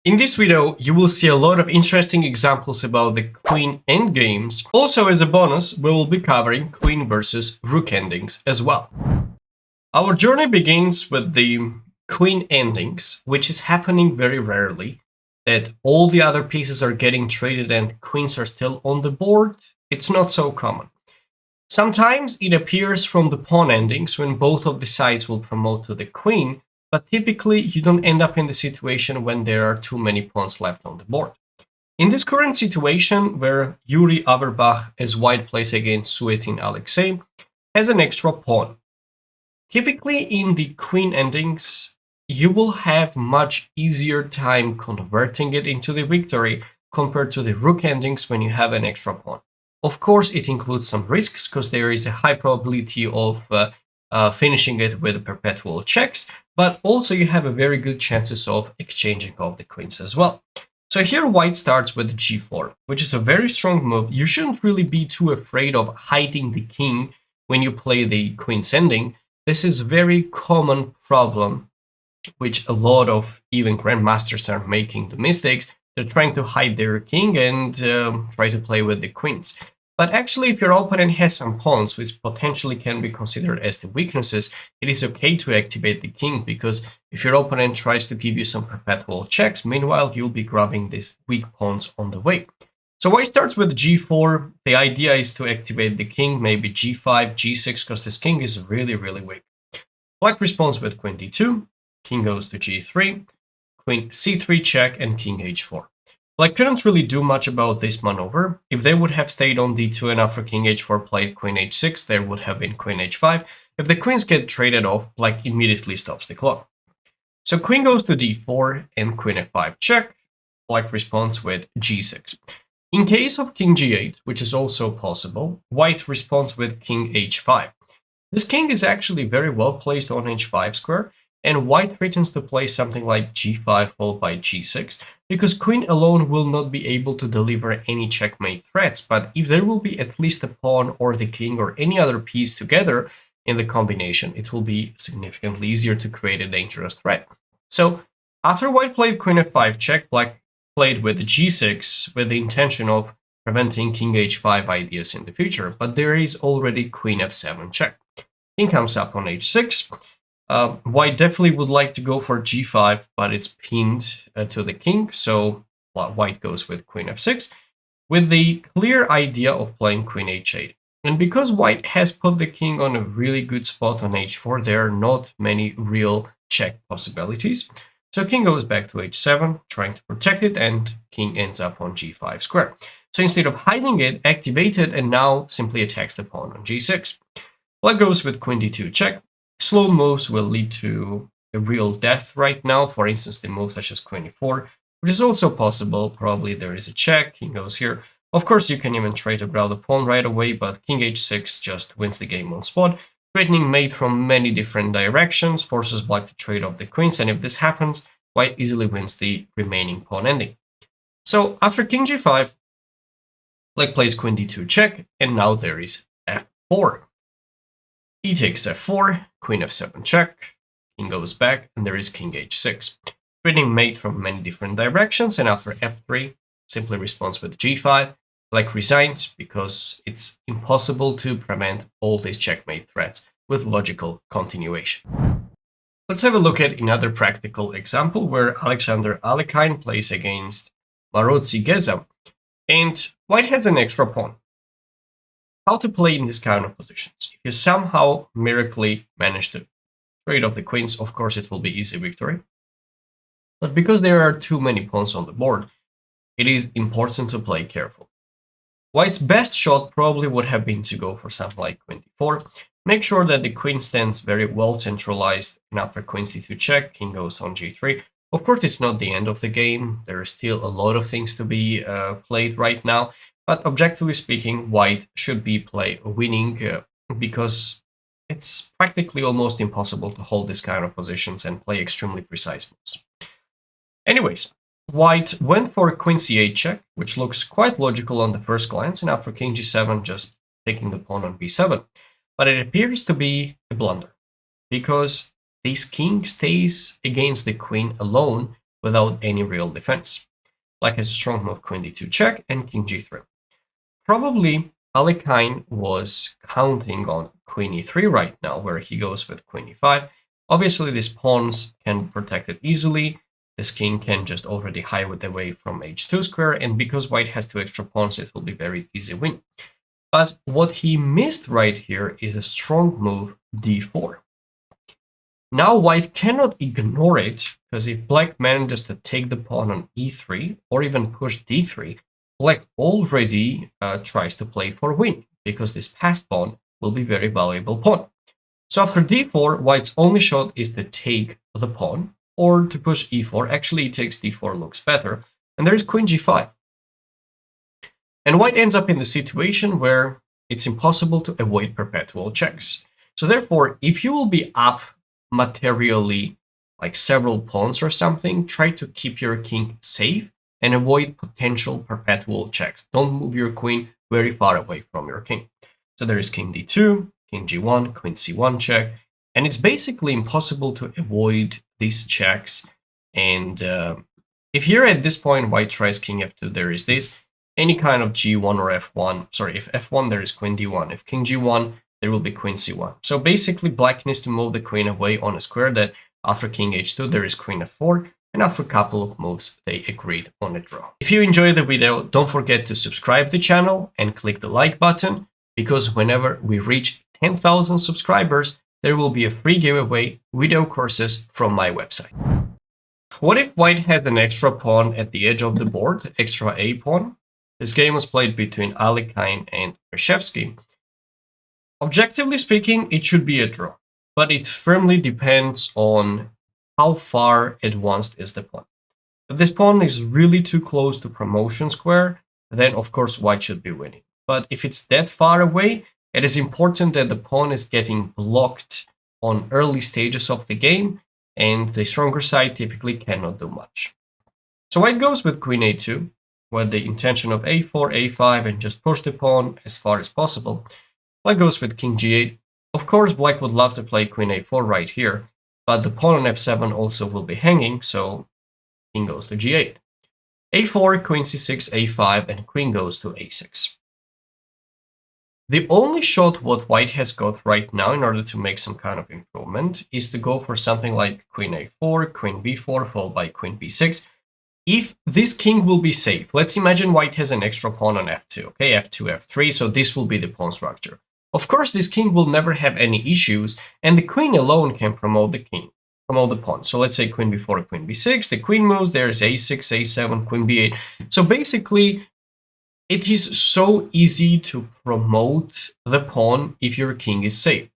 In this video, you will see a lot of interesting examples about the queen endgames. Also, as a bonus, we will be covering queen versus rook endings as well. Our journey begins with the queen endings, which is happening very rarely, that all the other pieces are getting traded and queens are still on the board. It's not so common. Sometimes it appears from the pawn endings when both of the sides will promote to the queen, but typically you don't end up in the situation when there are too many pawns left on the board. In this current situation, where Yuri Averbach, as white plays against Suetin Alexei, has an extra pawn. Typically in the queen endings, you will have much easier time converting it into the victory compared to the rook endings when you have an extra pawn. Of course, it includes some risks because there is a high probability of finishing it with perpetual checks, but also you have a very good chances of exchanging of the queens as well. So here white starts with g4, which is a very strong move. You shouldn't really be too afraid of hiding the king when you play the queen's ending. This is a very common problem, which a lot of even grandmasters are making the mistakes. They're trying to hide their king and try to play with the queens. But actually, if your opponent has some pawns, which potentially can be considered as the weaknesses, it is okay to activate the king, because if your opponent tries to give you some perpetual checks, meanwhile, you'll be grabbing these weak pawns on the way. So white starts with g4. The idea is to activate the king, maybe g5, g6, because this king is really, really weak. Black responds with queen d2, king goes to g3, queen c3 check, and king h4. Black couldn't really do much about this maneuver. If they would have stayed on d2 and after king h4 played queen h6, there would have been queen h5. If the queens get traded off, black immediately stops the clock. So queen goes to d4 and queen f5 check. Black responds with g6. In case of king g8, which is also possible, white responds with king h5. This king is actually very well placed on h5 square, and white threatens to play something like g5 followed by g6, because queen alone will not be able to deliver any checkmate threats, but if there will be at least a pawn or the king or any other piece together in the combination, it will be significantly easier to create a dangerous threat. So after white played queen f5 check, black played with g6 with the intention of preventing king h5 ideas in the future, but there is already queen f7 check. King comes up on h6. White definitely would like to go for g5, but it's pinned to the king, so white goes with queen f6, with the clear idea of playing queen h8. And because white has put the king on a really good spot on h4, there are not many real check possibilities. So king goes back to h7, trying to protect it, and king ends up on g5 square. So instead of hiding it, activate it, and now simply attacks the pawn on g6. Black goes with queen d2 check. Slow moves will lead to a real death right now. For instance, the move such as queen e4, which is also possible. Probably there is a check, king goes here. Of course, you can even try to grab the pawn right away, but king h6 just wins the game on spot. Threatening mate from many different directions forces black to trade off the queens, and if this happens, white easily wins the remaining pawn ending. So after king g5, black plays queen d2 check, and now there is f4. E takes f4, queen f7 check, king goes back, and there is king h6. Threatening mate from many different directions, and after f3, simply responds with g5. Black resigns because it's impossible to prevent all these checkmate threats with logical continuation. Let's have a look at another practical example where Alexander Alekhine plays against Marozi Geza, and white has an extra pawn. How to play in this kind of positions. If you somehow miraculously manage to trade off the queens, of course it will be easy victory. But because there are too many pawns on the board, it is important to play careful. White's best shot probably would have been to go for something like queen d4. Make sure that the queen stands very well centralized, and after queen c2 check, king goes on g3. Of course, it's not the end of the game. There are still a lot of things to be played right now. But objectively speaking, white should be winning because it's practically almost impossible to hold this kind of positions and play extremely precise moves. Anyways, white went for queen c8 check, which looks quite logical on the first glance, and after king g7, just taking the pawn on b7. But it appears to be a blunder, because this king stays against the queen alone, without any real defense. Black has a strong move queen d2 check and king g3. Probably Alekhine was counting on queen e3 right now, where he goes with queen e5. Obviously, these pawns can be protected easily. This king can just already hide away from h2 square, and because white has 2 extra pawns, it will be very easy win. But what he missed right here is a strong move d4. Now white cannot ignore it, because if black manages to take the pawn on e3 or even push d3, black already tries to play for win, because this passed pawn will be very valuable pawn. So after d4, white's only shot is to take the pawn or to push e4. Actually, it takes d4, looks better. And there's queen g5. And white ends up in the situation where it's impossible to avoid perpetual checks. So therefore, if you will be up materially, like several pawns or something, try to keep your king safe and avoid potential perpetual checks. Don't move your queen very far away from your king. So there is king d2, king g1, queen c1 check, and it's basically impossible to avoid these checks. And if here at this point white tries king f2, there is this. Any kind of g1 or f1, sorry, if f1 there is queen d1, if king g1 there will be queen c1. So basically black needs to move the queen away on a square that after king h2 there is queen f4, and after a couple of moves they agreed on a draw. If you enjoyed the video, don't forget to subscribe to the channel and click the like button, because whenever we reach 10,000 subscribers there will be a free giveaway video courses from my website. What if white has an extra pawn at the edge of the board, extra a pawn? This game was played between Alekhine and Reshevsky. Objectively speaking, it should be a draw, but it firmly depends on how far advanced is the pawn. If this pawn is really too close to promotion square, then of course white should be winning. But if it's that far away, it is important that the pawn is getting blocked on early stages of the game, and the stronger side typically cannot do much. So white goes with queen a2, with the intention of a4, a5, and just push the pawn as far as possible. Black goes with king g8. Of course, black would love to play queen a4 right here, but the pawn on f7 also will be hanging, so king goes to g8. a4, queen c6, a5, and queen goes to a6. The only shot what white has got right now in order to make some kind of improvement is to go for something like queen a4, queen b4, followed by queen b6. If this king will be safe, let's imagine white has an extra pawn on f2, okay, f2, f3, so this will be the pawn structure. Of course, this king will never have any issues, and the queen alone can promote the king, promote the pawn. So let's say queen b4, queen b6, the queen moves, there's a6, a7, queen b8. So basically, it is so easy to promote the pawn if your king is safe.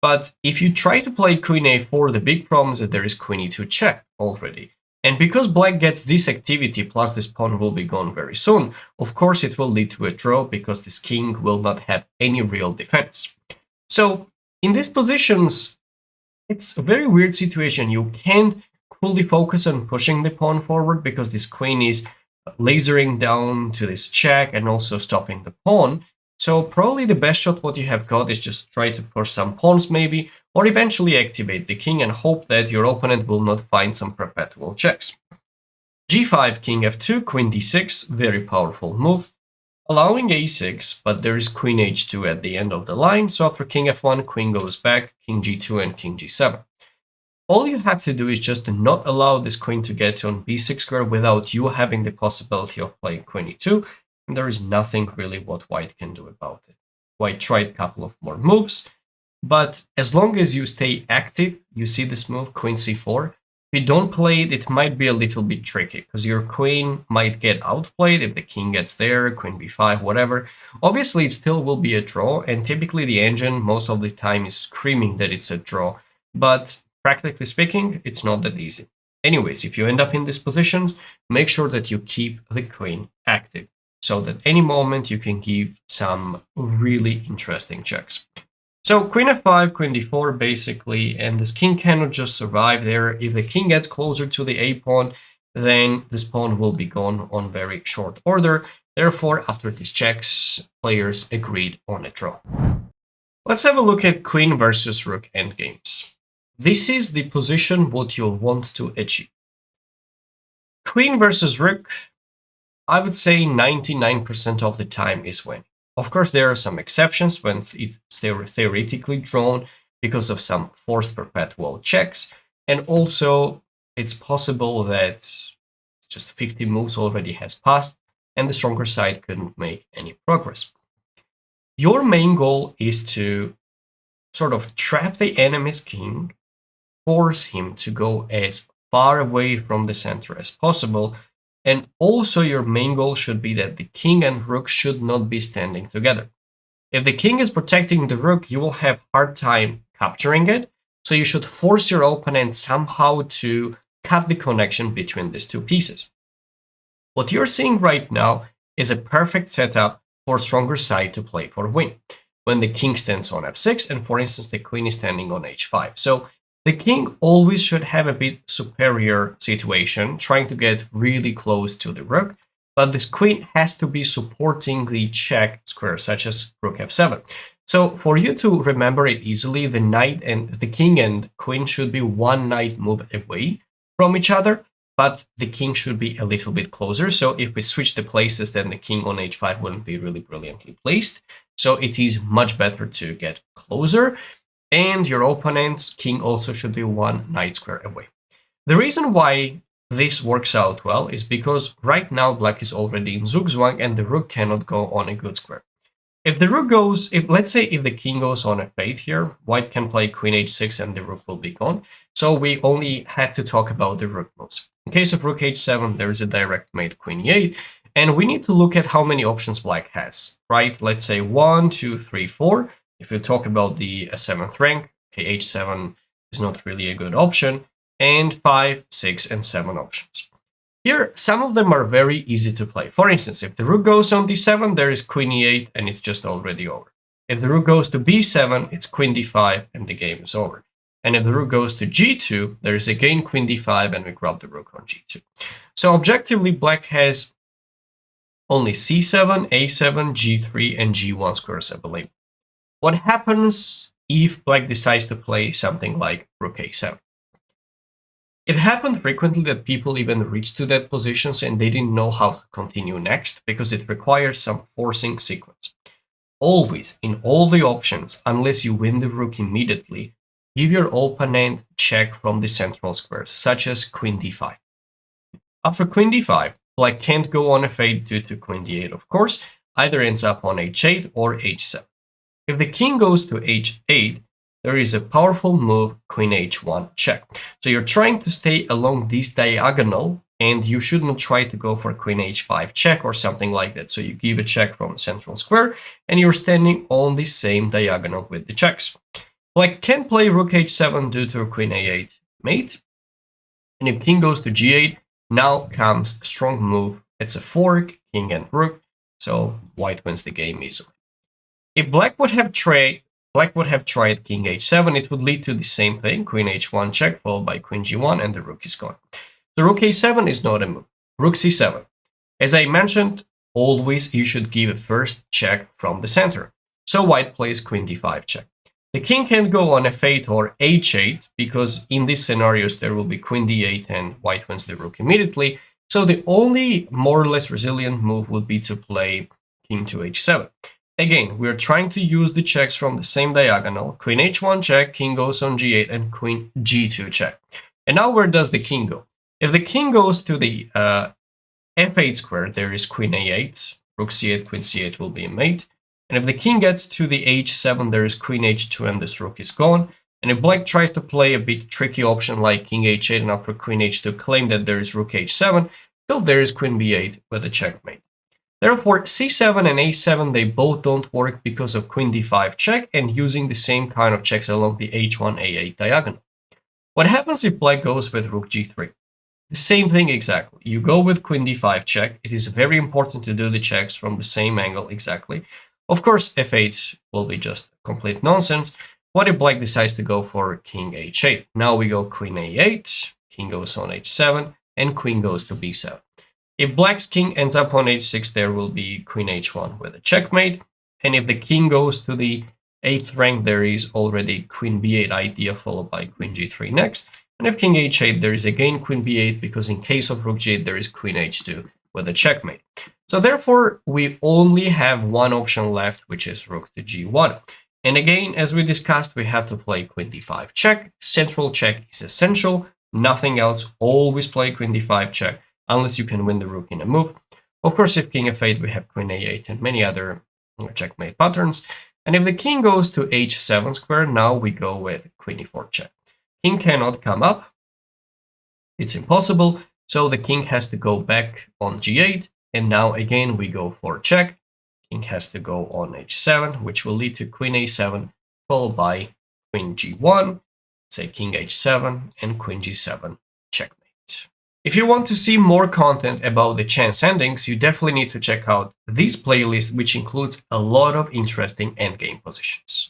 But if you try to play queen a4, the big problem is that there is queen e2 check already. And because black gets this activity, plus this pawn will be gone very soon, of course it will lead to a draw, because this king will not have any real defense. So in these positions, it's a very weird situation. You can't fully focus on pushing the pawn forward, because this queen is lasering down to this check and also stopping the pawn. So probably the best shot what you have got is just try to push some pawns maybe, or eventually activate the king and hope that your opponent will not find some perpetual checks. g5, king f2, queen d6, very powerful move, allowing a6, but there is queen h2 at the end of the line, so after king f1, queen goes back, king g2 and king g7. All you have to do is just to not allow this queen to get on b6 square without you having the possibility of playing queen e2, and there is nothing really what white can do about it. White tried a couple of more moves, but as long as you stay active, you see this move, queen c4. If you don't play it, it might be a little bit tricky, because your queen might get outplayed if the king gets there, queen b5, whatever. Obviously, it still will be a draw, and typically the engine most of the time is screaming that it's a draw, but practically speaking, it's not that easy. Anyways, if you end up in these positions, make sure that you keep the queen active, so that any moment you can give some really interesting checks. So queen f5, queen d4 basically, and this king cannot just survive there. If the king gets closer to the a pawn, then this pawn will be gone on very short order. Therefore, after these checks, players agreed on a draw. Let's have a look at queen versus rook endgames. This is the position what you want to achieve. queen versus rook, I would say 99% of the time is winning. Of course, there are some exceptions when it's theoretically drawn because of some forced perpetual checks. And also, it's possible that just 50 moves already has passed and the stronger side couldn't make any progress. Your main goal is to sort of trap the enemy's king, force him to go as far away from the center as possible, and also your main goal should be that the king and rook should not be standing together. If the king is protecting the rook, you will have hard time capturing it, so you should force your opponent somehow to cut the connection between these two pieces. What you're seeing right now is a perfect setup for stronger side to play for win. When the king stands on f6 and for instance the queen is standing on h5. So the king always should have a bit superior situation, trying to get really close to the rook, but this queen has to be supporting the check square, such as rook f7. So for you to remember it easily, the knight and the king and queen should be one knight move away from each other, but the king should be a little bit closer. So if we switch the places, then the king on h5 wouldn't be really brilliantly placed. So it is much better to get closer. And your opponent's king also should be one knight square away. The reason why this works out well is because right now black is already in zugzwang and the rook cannot go on a good square. If the rook goes, let's say if the king goes on f8 here, white can play queen h6 and the rook will be gone. So we only had to talk about the rook moves. In case of rook h7, there is a direct mate queen e8, and we need to look at how many options black has, right? Let's say 1, 2, 3, 4. If you talk about the 7th rank, okay, h7 is not really a good option, and 5, 6, and 7 options. Here, some of them are very easy to play. For instance, if the rook goes on d7, there is queen e8, and it's just already over. If the rook goes to b7, it's queen d5, and the game is over. And if the rook goes to g2, there is again queen d5, and we grab the rook on g2. So objectively, black has only c7, a7, g3, and g1 squares available. What happens if black decides to play something like rook a7? It happened frequently that people even reached to that positions and they didn't know how to continue next because it requires some forcing sequence. Always, in all the options, unless you win the rook immediately, give your opponent check from the central squares, such as queen d5. After queen d5, black can't go on f8 due to queen d8, of course, either ends up on h8 or h7. If the king goes to h8, there is a powerful move, queen h1 check. So you're trying to stay along this diagonal, and you should not try to go for queen h5 check or something like that. So you give a check from the central square, and you're standing on the same diagonal with the checks. Black can play rook h7 due to queen a8 mate, and if king goes to g8, now comes a strong move. It's a fork, king and rook, so white wins the game easily. If black would have tried king h7, it would lead to the same thing, queen h1 check followed by queen g1, and the rook is gone. The rook a7 is not a move. Rook c7. As I mentioned, always you should give a first check from the center. So white plays queen d5 check. The king can go on f8 or h8 because in these scenarios there will be queen d8 and white wins the rook immediately. So the only more or less resilient move would be to play king to h7. Again, we're trying to use the checks from the same diagonal. Queen h1 check, king goes on g8, and queen g2 check. And now where does the king go? If the king goes to the f8 square, there is queen a8, rook c8, queen c8 will be a mate. And if the king gets to the h7, there is queen h2 and this rook is gone. And if black tries to play a bit tricky option like king h8 and after queen h2 claim that there is rook h7, still there is queen b8 with a checkmate. Therefore, c7 and a7, they both don't work because of queen d5 check and using the same kind of checks along the h1, a8 diagonal. What happens if black goes with rook g3? The same thing exactly. You go with queen d5 check. It is very important to do the checks from the same angle exactly. Of course, f8 will be just complete nonsense. What if black decides to go for king h8? Now we go queen a8, king goes on h7, and queen goes to b7. If black's king ends up on h6, there will be queen h1 with a checkmate. And if the king goes to the 8th rank, there is already queen b8 idea followed by queen g3 next. And if king h8, there is again queen b8, because in case of rook g8, there is queen h2 with a checkmate. So therefore, we only have one option left, which is rook to g1. And again, as we discussed, we have to play queen d5 check. Central check is essential. Nothing else. Always play queen d5 check, unless you can win the rook in a move. Of course, if king f8, we have queen a8 and many other checkmate patterns. And if the king goes to h7 square, now we go with queen e4 check. King cannot come up. It's impossible. So the king has to go back on g8. And now again, we go for check. King has to go on h7, which will lead to queen a7, followed by queen g1, say king h7, and queen g7, checkmate. If you want to see more content about the chance endings, you definitely need to check out this playlist, which includes a lot of interesting endgame positions.